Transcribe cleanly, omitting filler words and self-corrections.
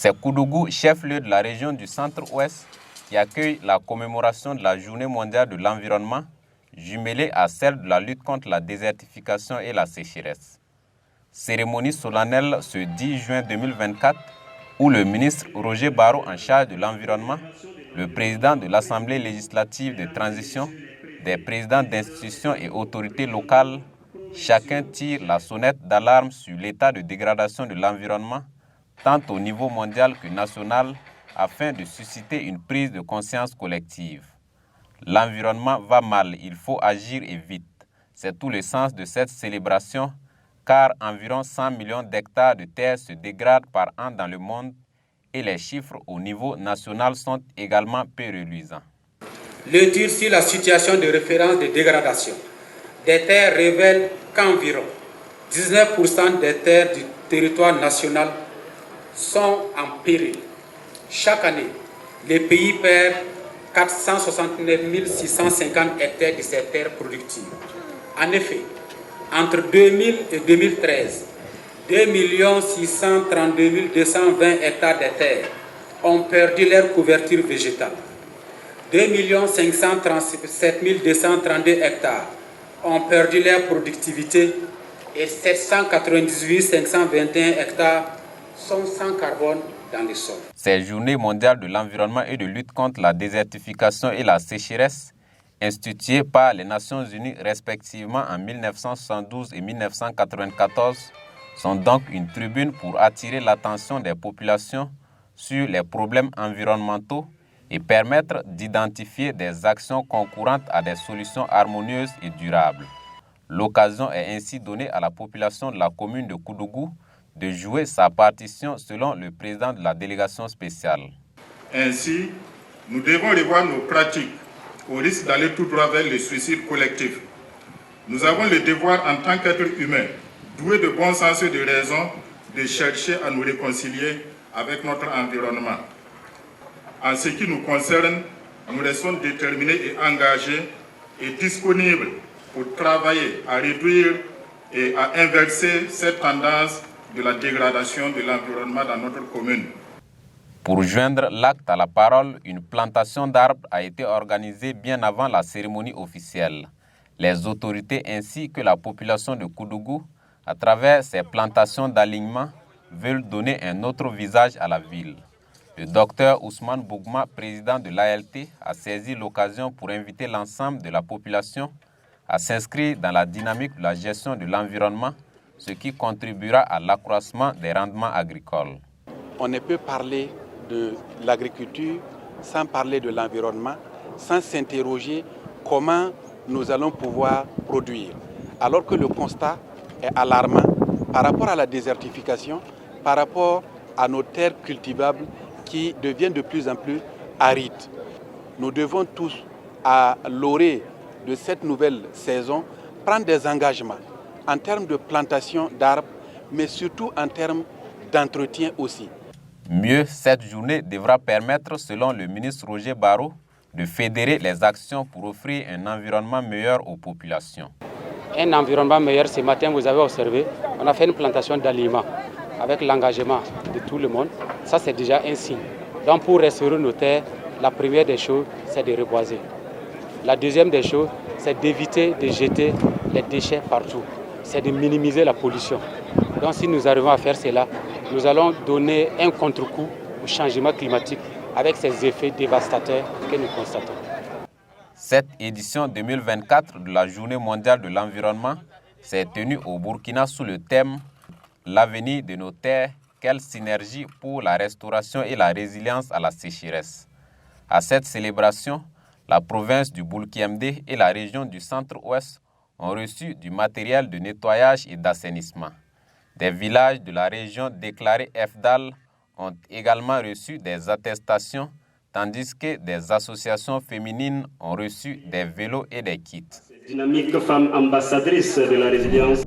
C'est Koudougou, chef-lieu de la région du Centre-Ouest, qui accueille la commémoration de la Journée mondiale de l'environnement, jumelée à celle de la lutte contre la désertification et la sécheresse. Cérémonie solennelle ce 10 juin 2024, où le ministre Roger Barrot, en charge de l'environnement, le président de l'Assemblée législative de transition, des présidents d'institutions et autorités locales, chacun tire la sonnette d'alarme sur l'état de dégradation de l'environnement, tant au niveau mondial que national, afin de susciter une prise de conscience collective. L'environnement va mal, il faut agir et vite. C'est tout le sens de cette célébration, car environ 100 millions d'hectares de terre se dégradent par an dans le monde et les chiffres au niveau national sont également peu reluisants. L'étude sur la situation de référence de dégradation des terres révèle qu'environ 19% des terres du territoire national sont en péril. Chaque année, les pays perdent 469 650 hectares de ces terres productives. En effet, entre 2000 et 2013, 2 632 220 hectares de terres ont perdu leur couverture végétale. 2 537 232 hectares ont perdu leur productivité et 798 521 hectares sont sans carbone dans le sol. Ces journées mondiales de l'environnement et de lutte contre la désertification et la sécheresse, instituées par les Nations Unies respectivement en 1972 et 1994, sont donc une tribune pour attirer l'attention des populations sur les problèmes environnementaux et permettre d'identifier des actions concourantes à des solutions harmonieuses et durables. L'occasion est ainsi donnée à la population de la commune de Koudougou de jouer sa partition selon le président de la délégation spéciale. Ainsi, nous devons revoir nos pratiques au risque d'aller tout droit vers le suicide collectif. Nous avons le devoir en tant qu'êtres humains, doués de bon sens et de raison, de chercher à nous réconcilier avec notre environnement. En ce qui nous concerne, nous restons déterminés et engagés et disponibles pour travailler à réduire et à inverser cette tendance de la dégradation de l'environnement dans notre commune. Pour joindre l'acte à la parole, une plantation d'arbres a été organisée bien avant la cérémonie officielle. Les autorités ainsi que la population de Koudougou, à travers ces plantations d'alignement, veulent donner un autre visage à la ville. Le docteur Ousmane Bougma, président de l'ALT, a saisi l'occasion pour inviter l'ensemble de la population à s'inscrire dans la dynamique de la gestion de l'environnement, ce qui contribuera à l'accroissement des rendements agricoles. On ne peut parler de l'agriculture sans parler de l'environnement, sans s'interroger comment nous allons pouvoir produire. Alors que le constat est alarmant par rapport à la désertification, par rapport à nos terres cultivables qui deviennent de plus en plus arides. Nous devons tous, à l'orée de cette nouvelle saison, prendre des engagements en termes de plantation d'arbres, mais surtout en termes d'entretien aussi. Mieux, cette journée devra permettre, selon le ministre Roger Barrot, de fédérer les actions pour offrir un environnement meilleur aux populations. Un environnement meilleur, ce matin, vous avez observé, on a fait une plantation d'aliments avec l'engagement de tout le monde. Ça, c'est déjà un signe. Donc, pour restaurer nos terres, la première des choses, c'est de reboiser. La deuxième des choses, c'est d'éviter de jeter les déchets partout. C'est de minimiser la pollution. Donc, si nous arrivons à faire cela, nous allons donner un contre-coup au changement climatique avec ces effets dévastateurs que nous constatons. Cette édition 2024 de la Journée mondiale de l'environnement s'est tenue au Burkina sous le thème « L'avenir de nos terres, quelle synergie pour la restauration et la résilience à la sécheresse ». À cette célébration, la province du Boulkiemdé et la région du Centre-Ouest ont reçu du matériel de nettoyage et d'assainissement. Des villages de la région déclarés FDAL ont également reçu des attestations, tandis que des associations féminines ont reçu des vélos et des kits. Dynamique femme ambassadrice de la résilience.